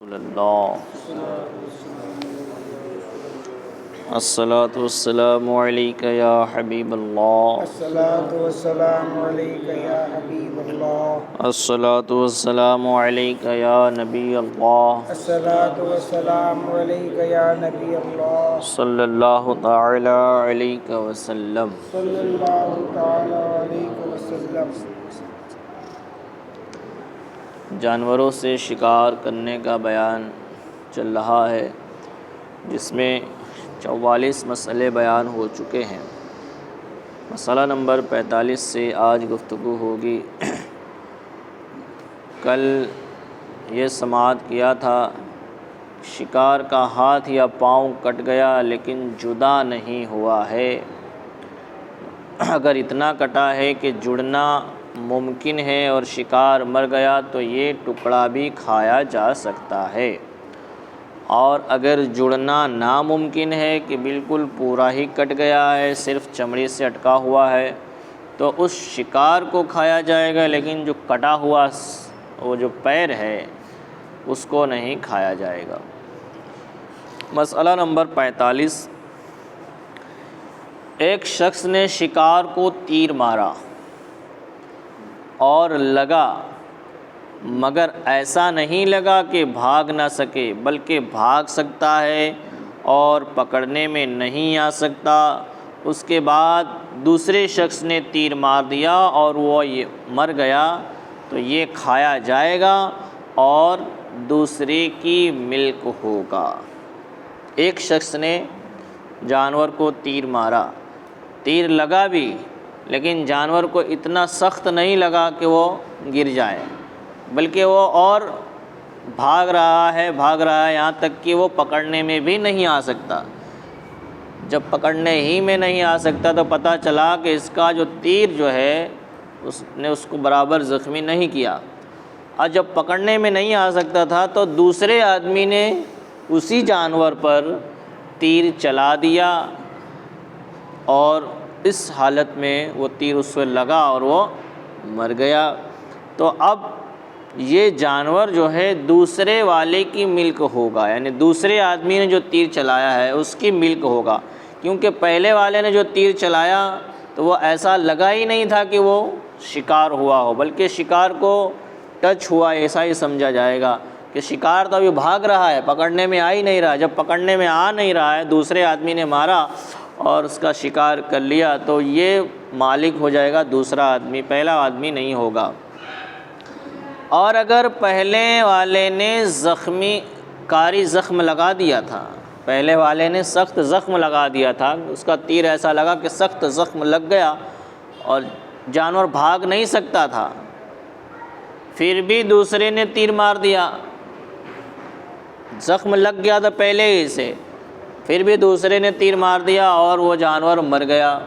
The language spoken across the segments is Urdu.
اللہ الصلاۃ والسلام علیک یا حبیب اللہ الصلاۃ والسلام علیک یا حبیب اللہ الصلاۃ والسلام علیک یا نبی اللہ الصلاۃ والسلام علیک یا نبی اللہ صلی اللہ تعالی علیہ وسلم۔ صلی اللہ تعالی علیہ وسلم۔ جانوروں سے شکار کرنے کا بیان چل رہا ہے، جس میں 44 مسئلے بیان ہو چکے ہیں۔ مسئلہ نمبر 45 سے آج گفتگو ہوگی۔ کل یہ سماعت کیا تھا، شکار کا ہاتھ یا پاؤں کٹ گیا لیکن جدا نہیں ہوا ہے۔ اگر اتنا کٹا ہے کہ جڑنا ممکن ہے اور شکار مر گیا تو یہ ٹکڑا بھی کھایا جا سکتا ہے، اور اگر جڑنا ناممکن ہے کہ بالکل پورا ہی کٹ گیا ہے، صرف چمڑی سے اٹکا ہوا ہے، تو اس شکار کو کھایا جائے گا، لیکن جو کٹا ہوا وہ جو پیر ہے اس کو نہیں کھایا جائے گا۔ مسئلہ نمبر 45۔ ایک شخص نے شکار کو تیر مارا اور لگا، مگر ایسا نہیں لگا کہ بھاگ نہ سکے، بلکہ بھاگ سکتا ہے اور پکڑنے میں نہیں آ سکتا۔ اس کے بعد دوسرے شخص نے تیر مار دیا اور وہ مر گیا، تو یہ کھایا جائے گا اور دوسرے کی ملک ہوگا۔ ایک شخص نے جانور کو تیر مارا، تیر لگا بھی، لیکن جانور کو اتنا سخت نہیں لگا کہ وہ گر جائے، بلکہ وہ اور بھاگ رہا ہے یہاں تک کہ وہ پکڑنے میں بھی نہیں آ سکتا۔ جب پکڑنے ہی میں نہیں آ سکتا تو پتہ چلا کہ اس کا جو تیر جو ہے اس نے اس کو برابر زخمی نہیں کیا، اور جب پکڑنے میں نہیں آ سکتا تھا تو دوسرے آدمی نے اسی جانور پر تیر چلا دیا، اور اس حالت میں وہ تیر اس سے لگا اور وہ مر گیا۔ تو اب یہ جانور جو ہے دوسرے والے کی ملک ہوگا، یعنی دوسرے آدمی نے جو تیر چلایا ہے اس کی ملک ہوگا، کیونکہ پہلے والے نے جو تیر چلایا تو وہ ایسا لگا ہی نہیں تھا کہ وہ شکار ہوا ہو، بلکہ شکار کو ٹچ ہوا، ایسا ہی سمجھا جائے گا کہ شکار تو ابھی بھاگ رہا ہے، پکڑنے میں آ ہی نہیں رہا۔ جب پکڑنے میں آ نہیں رہا ہے، دوسرے آدمی نے مارا اور اس کا شکار کر لیا، تو یہ مالک ہو جائے گا دوسرا آدمی، پہلا آدمی نہیں ہوگا۔ اور اگر پہلے والے نے زخم لگا دیا تھا، پہلے والے نے سخت زخم لگا دیا تھا، اس کا تیر ایسا لگا کہ سخت زخم لگ گیا اور جانور بھاگ نہیں سکتا تھا، پھر بھی دوسرے نے تیر مار دیا، زخم لگ گیا تھا پہلے ہی سے، پھر بھی دوسرے نے تیر مار دیا اور وہ جانور مر گیا،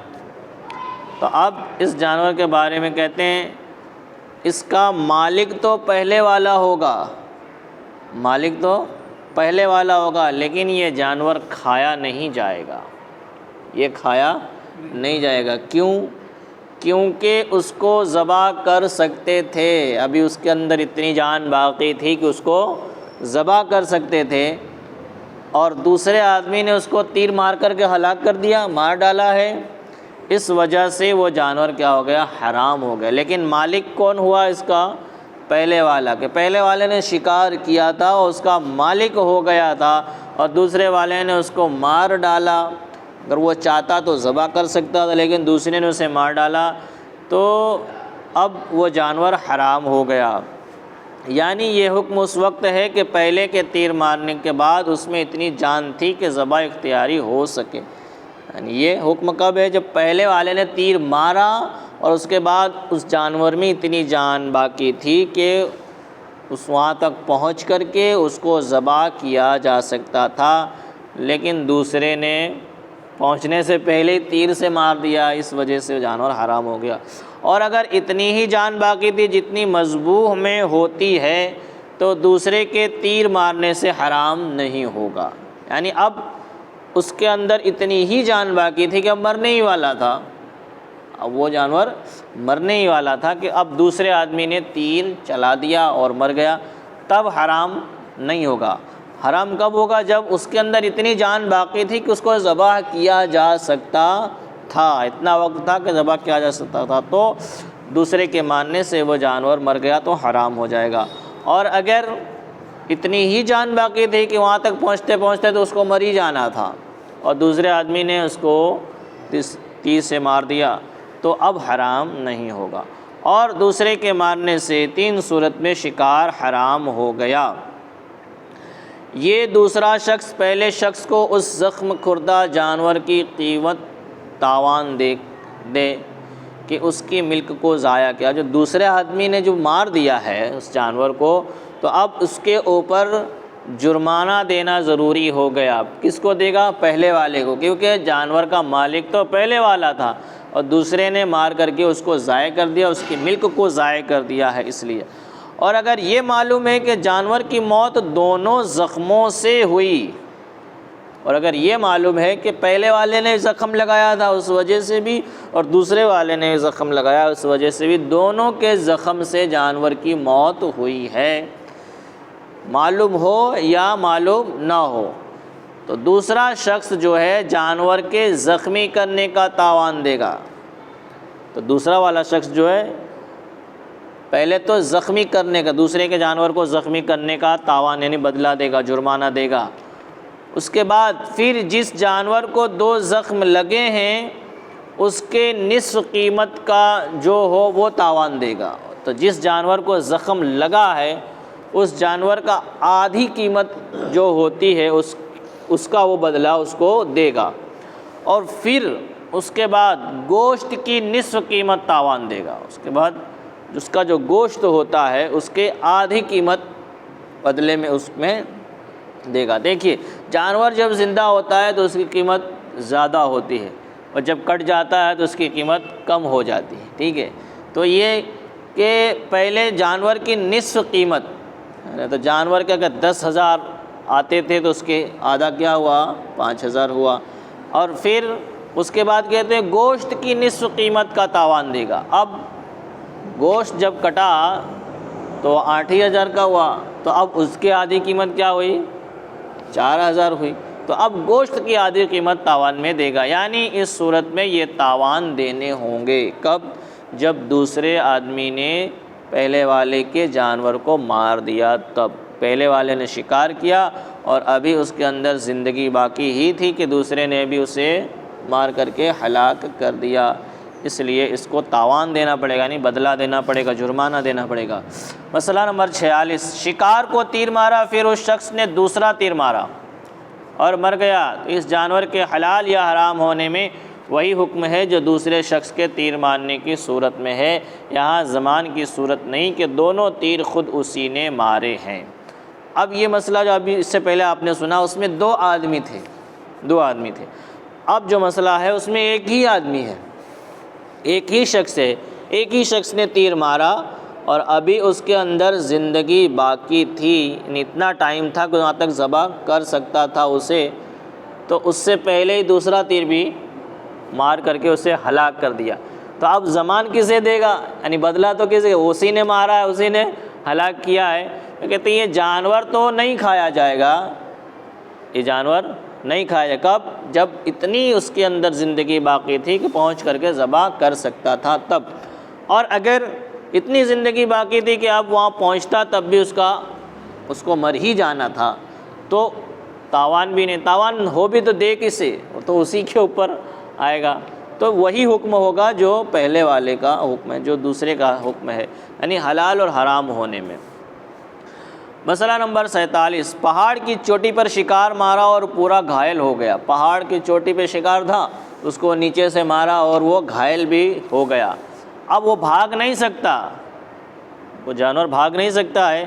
تو اب اس جانور کے بارے میں کہتے ہیں اس کا مالک تو پہلے والا ہوگا، مالک تو پہلے والا ہوگا، لیکن یہ جانور کھایا نہیں جائے گا، یہ کھایا نہیں جائے گا۔ کیوں؟ کیونکہ اس کو ذبح کر سکتے تھے، ابھی اس کے اندر اتنی جان باقی تھی کہ اس کو ذبح کر سکتے تھے، اور دوسرے آدمی نے اس کو تیر مار کر کے ہلاک کر دیا، مار ڈالا ہے، اس وجہ سے وہ جانور کیا ہو گیا؟ حرام ہو گیا۔ لیکن مالک کون ہوا اس کا؟ پہلے والا، کہ پہلے والے نے شکار کیا تھا اور اس کا مالک ہو گیا تھا، اور دوسرے والے نے اس کو مار ڈالا۔ اگر وہ چاہتا تو ذبح کر سکتا تھا، لیکن دوسرے نے اسے مار ڈالا، تو اب وہ جانور حرام ہو گیا۔ یعنی یہ حکم اس وقت ہے کہ پہلے کے تیر مارنے کے بعد اس میں اتنی جان تھی کہ ذبح اختیاری ہو سکے۔ یعنی یہ حکم کب ہے؟ جب پہلے والے نے تیر مارا اور اس کے بعد اس جانور میں اتنی جان باقی تھی کہ اس وہاں تک پہنچ کر کے اس کو ذبح کیا جا سکتا تھا، لیکن دوسرے نے پہنچنے سے پہلے تیر سے مار دیا، اس وجہ سے جانور حرام ہو گیا۔ اور اگر اتنی ہی جان باقی تھی جتنی مذبوح میں ہوتی ہے تو دوسرے کے تیر مارنے سے حرام نہیں ہوگا۔ یعنی اب اس کے اندر اتنی ہی جان باقی تھی کہ اب مرنے ہی والا تھا، اب وہ جانور مرنے ہی والا تھا کہ اب دوسرے آدمی نے تیر چلا دیا اور مر گیا، تب حرام نہیں ہوگا۔ حرام کب ہوگا؟ جب اس کے اندر اتنی جان باقی تھی کہ اس کو ذبح کیا جا سکتا تھا، اتنا وقت تھا کہ ذبح کیا جا سکتا تھا، تو دوسرے کے مارنے سے وہ جانور مر گیا تو حرام ہو جائے گا۔ اور اگر اتنی ہی جان باقی تھی کہ وہاں تک پہنچتے پہنچتے تو اس کو مر ہی جانا تھا اور دوسرے آدمی نے اس کو تیز سے مار دیا تو اب حرام نہیں ہوگا۔ اور دوسرے کے مارنے سے 3 صورت میں شکار حرام ہو گیا۔ یہ دوسرا شخص پہلے شخص کو اس زخم خوردہ جانور کی قیمت تاوان دے کہ اس کی ملک کو ضائع کیا۔ جو دوسرے آدمی نے جو مار دیا ہے اس جانور کو، تو اب اس کے اوپر جرمانہ دینا ضروری ہو گیا۔ کس کو دے گا؟ پہلے والے کو، کیونکہ جانور کا مالک تو پہلے والا تھا اور دوسرے نے مار کر کے اس کو ضائع کر دیا، اس کی ملک کو ضائع کر دیا ہے اس لیے۔ اور اگر یہ معلوم ہے کہ جانور کی موت دونوں زخموں سے ہوئی، اور اگر یہ معلوم ہے کہ پہلے والے نے زخم لگایا تھا اس وجہ سے بھی اور دوسرے والے نے زخم لگایا اس وجہ سے بھی، دونوں کے زخم سے جانور کی موت ہوئی ہے، معلوم ہو یا معلوم نہ ہو، تو دوسرا شخص جو ہے جانور کے زخمی کرنے کا تاوان دے گا۔ تو دوسرا والا شخص جو ہے پہلے تو زخمی کرنے کا، دوسرے کے جانور کو زخمی کرنے کا تاوان یعنی بدلہ دے گا، جرمانہ دے گا۔ اس کے بعد پھر جس جانور کو 2 زخم لگے ہیں اس کے نصف قیمت کا جو ہو وہ تاوان دے گا۔ تو جس جانور کو زخم لگا ہے اس جانور کا آدھی قیمت جو ہوتی ہے اس کا وہ بدلہ اس کو دے گا، اور پھر اس کے بعد گوشت کی نصف قیمت تاوان دے گا۔ اس کے بعد اس کا جو گوشت ہوتا ہے اس کے آدھی قیمت بدلے میں اس میں دے گا۔ دیکھیے جانور جب زندہ ہوتا ہے تو اس کی قیمت زیادہ ہوتی ہے اور جب کٹ جاتا ہے تو اس کی قیمت کم ہو جاتی ہے، ٹھیک ہے۔ تو یہ کہ پہلے جانور کی نصف قیمت، تو جانور کے اگر 10,000 آتے تھے تو اس کے آدھا کیا ہوا؟ 5,000 ہوا، اور پھر اس کے بعد کہتے ہیں گوشت کی نصف قیمت کا تاوان دے گا۔ اب گوشت جب کٹا تو 8,000 کا ہوا، تو اب اس کے آدھی قیمت کیا ہوئی؟ 4,000 ہوئی، تو اب گوشت کی آدھی قیمت تاوان میں دے گا۔ یعنی اس صورت میں یہ تاوان دینے ہوں گے کب؟ جب دوسرے آدمی نے پہلے والے کے جانور کو مار دیا، تب پہلے والے نے شکار کیا اور ابھی اس کے اندر زندگی باقی ہی تھی کہ دوسرے نے بھی اسے مار کر کے ہلاک کر دیا، اس لیے اس کو تاوان دینا پڑے گا، یعنی بدلہ دینا پڑے گا، جرمانہ دینا پڑے گا۔ مسئلہ نمبر 46، شکار کو تیر مارا، پھر اس شخص نے دوسرا تیر مارا اور مر گیا، تو اس جانور کے حلال یا حرام ہونے میں وہی حکم ہے جو دوسرے شخص کے تیر مارنے کی صورت میں ہے۔ یہاں زمان کی صورت نہیں کہ دونوں تیر خود اسی نے مارے ہیں۔ اب یہ مسئلہ جو ابھی اس سے پہلے آپ نے سنا اس میں 2 آدمی تھے، اب جو مسئلہ ہے اس میں ایک ہی آدمی ہے، ایک ہی شخص ہے، ایک ہی شخص نے تیر مارا اور ابھی اس کے اندر زندگی باقی تھی، یعنی اتنا ٹائم تھا کہ وہاں تک ذبح کر سکتا تھا اسے، تو اس سے پہلے ہی دوسرا تیر بھی مار کر کے اسے ہلاک کر دیا۔ تو اب زمان کسے دے گا؟ یعنی بدلہ تو کسے؟ اسی نے مارا ہے، اسی نے ہلاک کیا ہے۔ تو کہتے ہیں یہ جانور تو نہیں کھایا جائے گا، یہ جانور نہیں کھایا جائے گا۔ کب؟ جب اتنی اس کے اندر زندگی باقی تھی کہ پہنچ کر کے ذبح کر سکتا تھا تب، اور اگر اتنی زندگی باقی تھی کہ اب وہاں پہنچتا تب بھی اس کو مر ہی جانا تھا، تو تاوان بھی نہیں، تاوان ہو بھی تو دے کسے؟ تو اسی کے اوپر آئے گا۔ تو وہی حکم ہوگا جو پہلے والے کا حکم ہے، جو دوسرے کا حکم ہے، یعنی حلال اور حرام ہونے میں۔ مسئلہ نمبر 47، پہاڑ کی چوٹی پر شکار مارا اور پورا گھائل ہو گیا۔ پہاڑ کی چوٹی پہ شکار تھا، اس کو نیچے سے مارا اور وہ گھائل بھی ہو گیا۔ اب وہ بھاگ نہیں سکتا، وہ جانور بھاگ نہیں سکتا ہے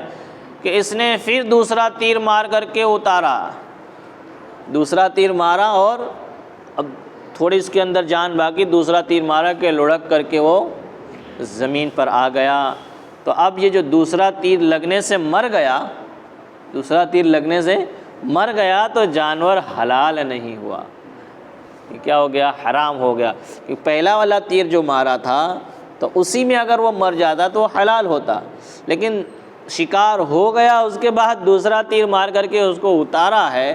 کہ اس نے پھر دوسرا تیر مار کر کے اتارا، دوسرا تیر مارا اور اب تھوڑی اس کے اندر جان باقی، دوسرا تیر مارا کہ لڑک کر کے وہ زمین پر آ گیا۔ تو اب یہ جو دوسرا تیر لگنے سے مر گیا، دوسرا تیر لگنے سے مر گیا تو جانور حلال نہیں ہوا، یہ کیا ہو گیا؟ حرام ہو گیا۔ کہ پہلا والا تیر جو مارا تھا تو اسی میں اگر وہ مر جاتا تو وہ حلال ہوتا، لیکن شکار ہو گیا اس کے بعد دوسرا تیر مار کر کے اس کو اتارا ہے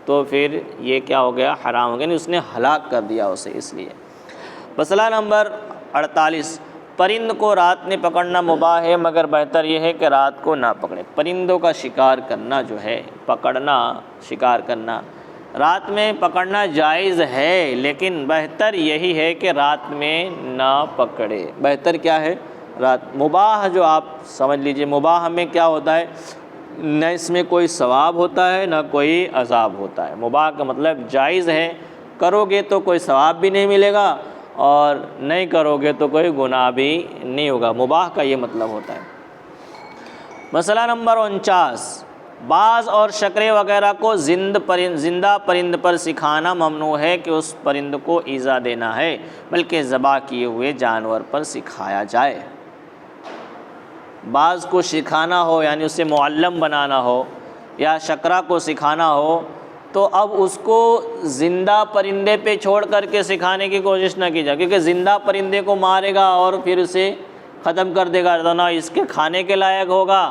تو پھر یہ کیا ہو گیا؟ حرام ہو گیا، یعنی اس نے ہلاک کر دیا اسے۔ اس لیے مسئلہ نمبر 48، پرند کو رات میں پکڑنا مباح ہے مگر بہتر یہ ہے کہ رات کو نہ پکڑے۔ پرندوں کا شکار کرنا جو ہے، پکڑنا، شکار کرنا، رات میں پکڑنا جائز ہے، لیکن بہتر یہی ہے کہ رات میں نہ پکڑے۔ بہتر کیا ہے؟ رات۔ مباح جو آپ سمجھ لیجئے، مباح میں کیا ہوتا ہے؟ نہ اس میں کوئی ثواب ہوتا ہے نہ کوئی عذاب ہوتا ہے۔ مباح کا مطلب جائز ہے، کرو گے تو کوئی ثواب بھی نہیں ملے گا اور نہیں کرو گے تو کوئی گناہ بھی نہیں ہوگا۔ مباح کا یہ مطلب ہوتا ہے۔ مسئلہ نمبر 49، باز اور شکرے وغیرہ کو زندہ پرند پر سکھانا ممنوع ہے کہ اس پرند کو ایذا دینا ہے، بلکہ ذبح کیے ہوئے جانور پر سکھایا جائے۔ باز کو سکھانا ہو یعنی اسے معلم بنانا ہو، یا شکرا کو سکھانا ہو، تو اب اس کو زندہ پرندے پہ چھوڑ کر کے سکھانے کی کوشش نہ کی جائے، کیونکہ زندہ پرندے کو مارے گا اور پھر اسے ختم کر دے گا، تو نہ اس کے کھانے کے لائق ہوگا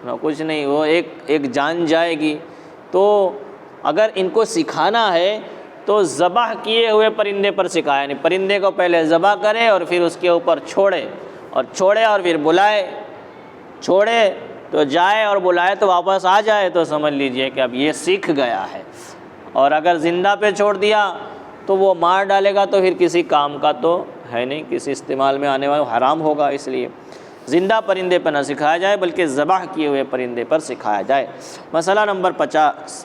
نہ کچھ نہیں، وہ ایک جان جائے گی۔ تو اگر ان کو سکھانا ہے تو ذبح کیے ہوئے پرندے پر سکھائے، یعنی پرندے کو پہلے ذبح کرے اور پھر اس کے اوپر چھوڑے اور پھر بلائے، چھوڑے تو جائے اور بلائے تو واپس آ جائے، تو سمجھ لیجئے کہ اب یہ سیکھ گیا ہے۔ اور اگر زندہ پہ چھوڑ دیا تو وہ مار ڈالے گا تو پھر کسی کام کا تو ہے نہیں، کسی استعمال میں آنے والا حرام ہوگا۔ اس لیے زندہ پرندے پر نہ سکھایا جائے بلکہ ذبح کیے ہوئے پرندے پر سکھایا جائے۔ مسئلہ نمبر 50،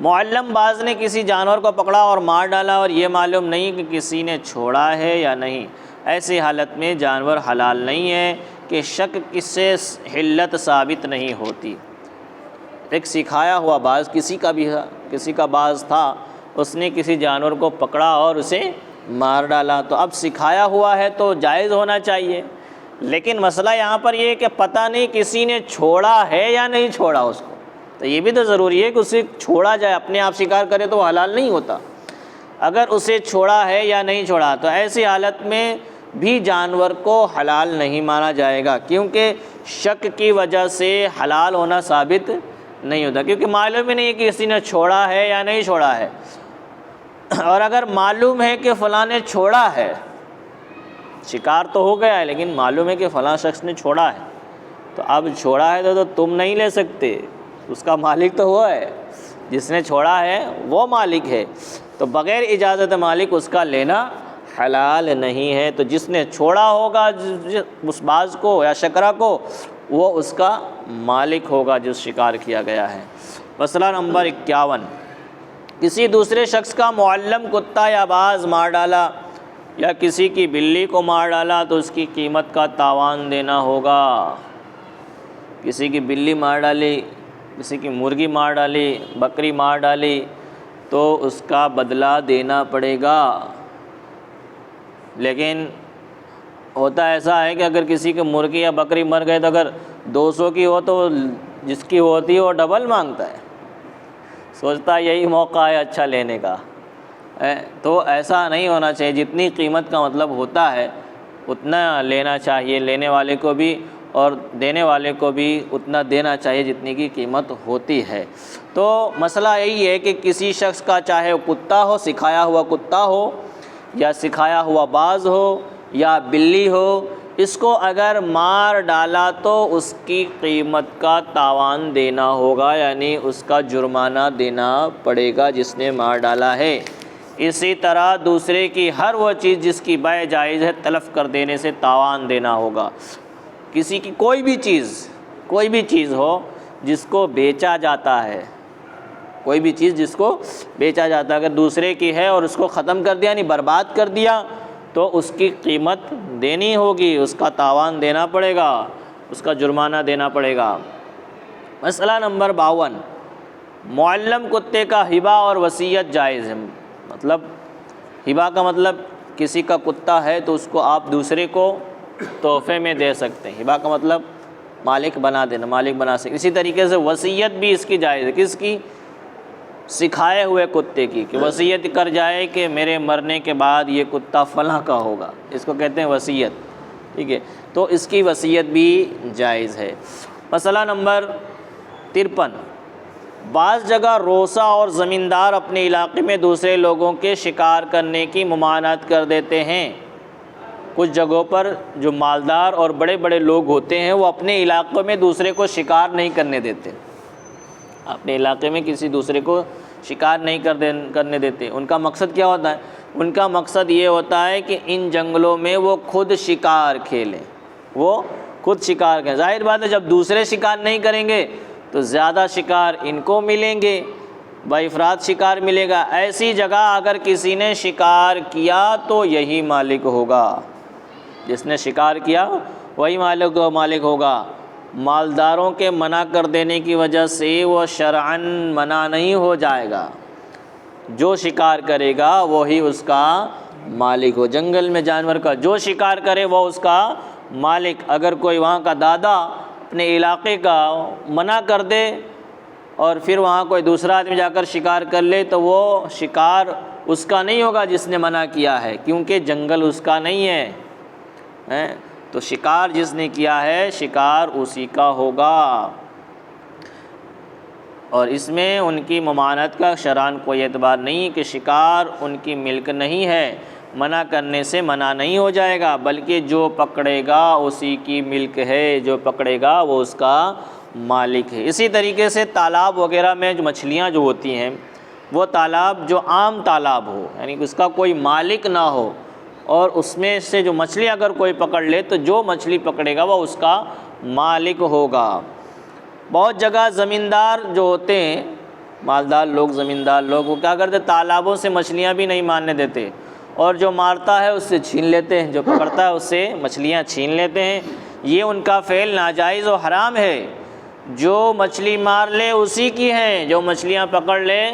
معلم باز نے کسی جانور کو پکڑا اور مار ڈالا اور یہ معلوم نہیں کہ کسی نے چھوڑا ہے یا نہیں، ایسی حالت میں جانور حلال نہیں ہے کہ شک کس سے حلت ثابت نہیں ہوتی۔ ایک سکھایا ہوا باز، کسی کا باز تھا، اس نے کسی جانور کو پکڑا اور اسے مار ڈالا، تو اب سکھایا ہوا ہے تو جائز ہونا چاہیے، لیکن مسئلہ یہاں پر یہ ہے کہ پتہ نہیں کسی نے چھوڑا ہے یا نہیں چھوڑا اس کو، تو یہ بھی تو ضروری ہے کہ اسے چھوڑا جائے، اپنے آپ شکار کرے تو وہ حلال نہیں ہوتا۔ اگر اسے چھوڑا ہے یا نہیں چھوڑا تو ایسی حالت میں بھی جانور کو حلال نہیں مانا جائے گا، کیونکہ شک کی وجہ سے حلال ہونا ثابت نہیں ہوتا، کیونکہ معلوم ہی نہیں ہے کہ کسی نے چھوڑا ہے یا نہیں چھوڑا ہے۔ اور اگر معلوم ہے کہ فلاں نے چھوڑا ہے، شکار تو ہو گیا ہے لیکن معلوم ہے کہ فلاں شخص نے چھوڑا ہے، تو اب چھوڑا ہے تو تم نہیں لے سکتے، اس کا مالک تو وہ ہے، جس نے چھوڑا ہے وہ مالک ہے، تو بغیر اجازت مالک اس کا لینا حلال نہیں ہے۔ تو جس نے چھوڑا ہوگا اس باز کو یا شکرا کو، وہ اس کا مالک ہوگا جس شکار کیا گیا ہے۔ مسئلہ نمبر 51، کسی دوسرے شخص کا معلم کتا یا باز مار ڈالا یا کسی کی بلی کو مار ڈالا تو اس کی قیمت کا تاوان دینا ہوگا۔ کسی کی بلی مار ڈالی، کسی کی مرغی مار ڈالی، بکری مار ڈالی تو اس کا بدلہ دینا پڑے گا، لیکن ہوتا ایسا ہے کہ اگر کسی کی مرغی یا بکری مر گئے تو اگر 200 کی ہو تو جس کی ہوتی ہے وہ ڈبل مانگتا ہے، سوچتا ہے یہی موقع ہے اچھا لینے کا۔ تو ایسا نہیں ہونا چاہیے، جتنی قیمت کا مطلب ہوتا ہے اتنا لینا چاہیے، لینے والے کو بھی اور دینے والے کو بھی اتنا دینا چاہیے جتنی کی قیمت ہوتی ہے۔ تو مسئلہ یہی ہے کہ کسی شخص کا چاہے کتا ہو، سکھایا ہوا کتا ہو یا سکھایا ہوا باز ہو یا بلی ہو، اس کو اگر مار ڈالا تو اس کی قیمت کا تاوان دینا ہوگا، یعنی اس کا جرمانہ دینا پڑے گا جس نے مار ڈالا ہے۔ اسی طرح دوسرے کی ہر وہ چیز جس کی بیع جائز ہے تلف کر دینے سے تاوان دینا ہوگا۔ کسی کی کوئی بھی چیز ہو جس کو بیچا جاتا ہے، کوئی بھی چیز جس کو بیچا جاتا ہے، اگر دوسرے کی ہے اور اس کو ختم کر دیا یعنی برباد کر دیا تو اس کی قیمت دینی ہوگی، اس کا تاوان دینا پڑے گا، اس کا جرمانہ دینا پڑے گا۔ مسئلہ نمبر 52، معلم کتے کا ہبہ اور وصیت جائز ہے۔ مطلب ہبہ کا مطلب کسی کا کتا ہے تو اس کو آپ دوسرے کو تحفے میں دے سکتے ہیں، ہبہ کا مطلب مالک بنا دینا، مالک بنا سکتے۔ اسی طریقے سے وصیت بھی اس کی جائز ہے، کس کی؟ سکھائے ہوئے کتے کی، کہ وصیت کر جائے کہ میرے مرنے کے بعد یہ کتا فلاں کا ہوگا، اس کو کہتے ہیں وصیت، ٹھیک ہے۔ تو اس کی وصیت بھی جائز ہے۔ مسئلہ نمبر 53، بعض جگہ روسا اور زمیندار اپنے علاقے میں دوسرے لوگوں کے شکار کرنے کی ممانعت کر دیتے ہیں۔ کچھ جگہوں پر جو مالدار اور بڑے بڑے لوگ ہوتے ہیں وہ اپنے علاقوں میں دوسرے کو شکار نہیں کرنے دیتے، اپنے علاقے میں کسی دوسرے کو شکار نہیں کرنے دیتے۔ ان کا مقصد کیا ہوتا ہے؟ ان کا مقصد یہ ہوتا ہے کہ ان جنگلوں میں وہ خود شکار کھیلیں، وہ خود شکار کریں۔ ظاہر بات ہے جب دوسرے شکار نہیں کریں گے تو زیادہ شکار ان کو ملیں گے، بافراد شکار ملے گا۔ ایسی جگہ اگر کسی نے شکار کیا تو یہی مالک ہوگا، جس نے شکار کیا وہی مالک ہوگا۔ مالداروں کے منع کر دینے کی وجہ سے وہ شرعاً منع نہیں ہو جائے گا، جو شکار کرے گا وہی اس کا مالک ہو۔ جنگل میں جانور کا جو شکار کرے وہ اس کا مالک۔ اگر کوئی وہاں کا دادا اپنے علاقے کا منع کر دے اور پھر وہاں کوئی دوسرا آدمی جا کر شکار کر لے تو وہ شکار اس کا نہیں ہوگا جس نے منع کیا ہے، کیونکہ جنگل اس کا نہیں ہے۔ تو شکار جس نے کیا ہے شکار اسی کا ہوگا، اور اس میں ان کی ممانعت کا شرعاً کوئی اعتبار نہیں کہ شکار ان کی ملک نہیں ہے، منع کرنے سے منع نہیں ہو جائے گا، بلکہ جو پکڑے گا اسی کی ملک ہے، جو پکڑے گا وہ اس کا مالک ہے۔ اسی طریقے سے تالاب وغیرہ میں جو مچھلیاں جو ہوتی ہیں، وہ تالاب جو عام تالاب ہو، یعنی اس کا کوئی مالک نہ ہو، اور اس میں سے جو مچھلی اگر کوئی پکڑ لے تو جو مچھلی پکڑے گا وہ اس کا مالک ہوگا۔ بہت جگہ زمیندار جو ہوتے ہیں، مالدار لوگ، زمیندار لوگ، وہ کیا کرتے، تالابوں سے مچھلیاں بھی نہیں مارنے دیتے، اور جو مارتا ہے اس سے چھین لیتے ہیں، جو پکڑتا ہے اس سے مچھلیاں چھین لیتے ہیں۔ یہ ان کا فعل ناجائز و حرام ہے۔ جو مچھلی مار لے اسی کی ہیں، جو مچھلیاں پکڑ لے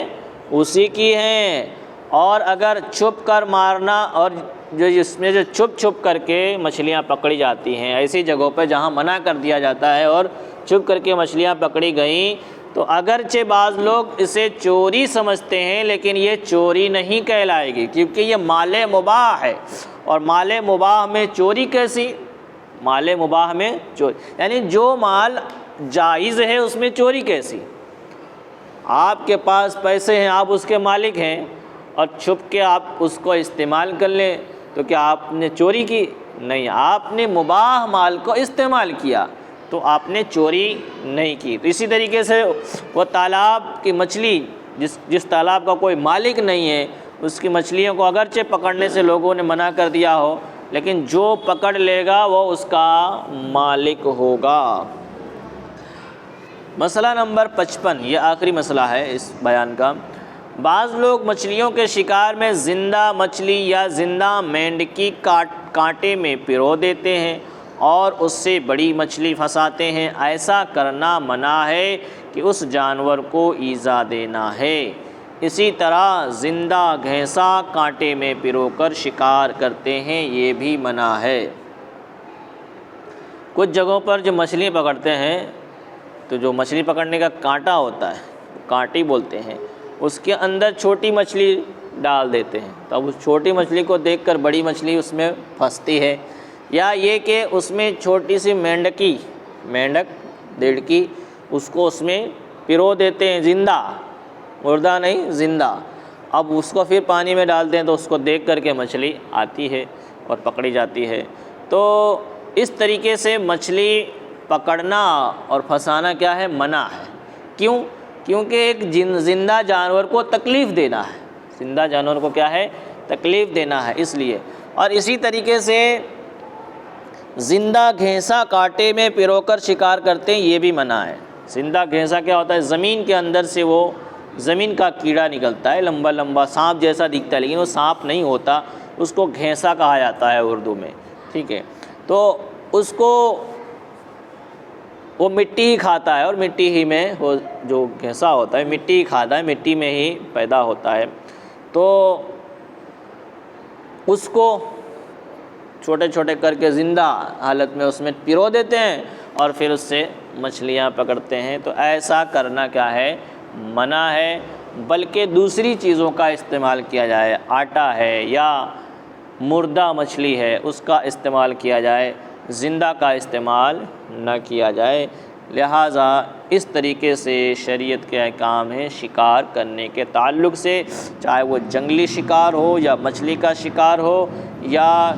اسی کی ہیں، اور اگر چھپ کر مارنا، اور جو اس میں جو چھپ کر کے مچھلیاں پکڑی جاتی ہیں، ایسی جگہوں پہ جہاں منع کر دیا جاتا ہے اور چھپ کر کے مچھلیاں پکڑی گئیں، تو اگرچہ بعض لوگ اسے چوری سمجھتے ہیں لیکن یہ چوری نہیں کہلائے گی، کیونکہ یہ مال مباح ہے، اور مال مباح میں چوری کیسی؟ مال مباح میں چوری یعنی جو مال جائز ہے اس میں چوری کیسی؟ آپ کے پاس پیسے ہیں، آپ اس کے مالک ہیں، اور چھپ کے آپ اس کو استعمال کر لیں تو کیا آپ نے چوری کی؟ نہیں، آپ نے مباح مال کو استعمال کیا تو آپ نے چوری نہیں کی۔ تو اسی طریقے سے وہ تالاب کی مچھلی، جس تالاب کا کوئی مالک نہیں ہے، اس کی مچھلیوں کو اگرچہ پکڑنے سے لوگوں نے منع کر دیا ہو، لیکن جو پکڑ لے گا وہ اس کا مالک ہوگا۔ مسئلہ نمبر 55، یہ آخری مسئلہ ہے اس بیان کا۔ بعض لوگ مچھلیوں کے شکار میں زندہ مچھلی یا زندہ مینڈکی کانٹے میں پرو دیتے ہیں اور اس سے بڑی مچھلی پھنساتے ہیں۔ ایسا کرنا منع ہے کہ اس جانور کو ایذا دینا ہے۔ اسی طرح زندہ گھیسا کانٹے میں پرو کر شکار کرتے ہیں، یہ بھی منع ہے۔ کچھ جگہوں پر جو مچھلی پکڑتے ہیں تو جو مچھلی پکڑنے کا کانٹا ہوتا ہے، کانٹی بولتے ہیں، اس کے اندر چھوٹی مچھلی ڈال دیتے ہیں، تو اب اس چھوٹی مچھلی کو دیکھ کر بڑی مچھلی اس میں پھنستی ہے، یا یہ کہ اس میں چھوٹی سی دیڑکی اس کو اس میں پرو دیتے ہیں، زندہ، مردہ نہیں، زندہ۔ اب اس کو پھر پانی میں ڈالتے ہیں تو اس کو دیکھ کر کے مچھلی آتی ہے اور پکڑی جاتی ہے۔ تو اس طریقے سے مچھلی پکڑنا اور پھنسانا کیا ہے؟ منع ہے۔ کیوں؟ کیونکہ ایک زندہ جانور کو تکلیف دینا ہے، زندہ جانور کو کیا ہے؟ تکلیف دینا ہے، اس لیے۔ اور اسی طریقے سے زندہ گھیسا کانٹے میں پرو کر شکار کرتے ہیں، یہ بھی منع ہے۔ زندہ گھیسا کیا ہوتا ہے؟ زمین کے اندر سے وہ زمین کا کیڑا نکلتا ہے، لمبا لمبا سانپ جیسا دکھتا ہے، لیکن وہ سانپ نہیں ہوتا، اس کو گھیسا کہا جاتا ہے اردو میں، ٹھیک ہے۔ تو اس کو وہ مٹی ہی کھاتا ہے، اور مٹی ہی میں وہ جو گھیسا ہوتا ہے مٹی ہی کھاتا ہے، مٹی میں ہی پیدا ہوتا ہے۔ تو اس کو چھوٹے چھوٹے کر کے زندہ حالت میں اس میں پرو دیتے ہیں اور پھر اس سے مچھلیاں پکڑتے ہیں۔ تو ایسا کرنا کیا ہے؟ منع ہے۔ بلکہ دوسری چیزوں کا استعمال کیا جائے، آٹا ہے یا مردہ مچھلی ہے، اس کا استعمال کیا جائے، زندہ کا استعمال نہ کیا جائے۔ لہٰذا اس طریقے سے شریعت کے احکام ہیں شکار کرنے کے تعلق سے، چاہے وہ جنگلی شکار ہو یا مچھلی کا شکار ہو یا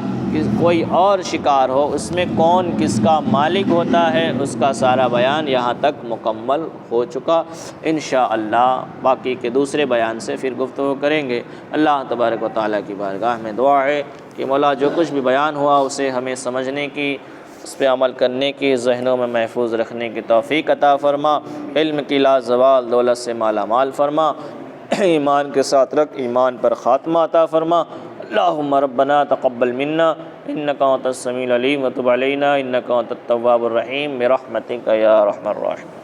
کوئی اور شکار ہو، اس میں کون کس کا مالک ہوتا ہے اس کا سارا بیان یہاں تک مکمل ہو چکا۔ انشاءاللہ باقی کے دوسرے بیان سے پھر گفتگو کریں گے۔ اللہ تبارک و تعالیٰ کی بارگاہ میں دعا ہے کہ مولا جو کچھ بھی بیان ہوا اسے ہمیں سمجھنے کی، اس پہ عمل کرنے کی، ذہنوں میں محفوظ رکھنے کی توفیق عطا فرما، علم کی لازوال دولت سے مالا مال فرما، ایمان کے ساتھ رکھ، ایمان پر خاتمہ عطا فرما۔ اللہم ربنا تقبل منا انک انت السمیع العلیم وتب علینا انک انت التواب الرحیم برحمتک یا ارحم الراحمین۔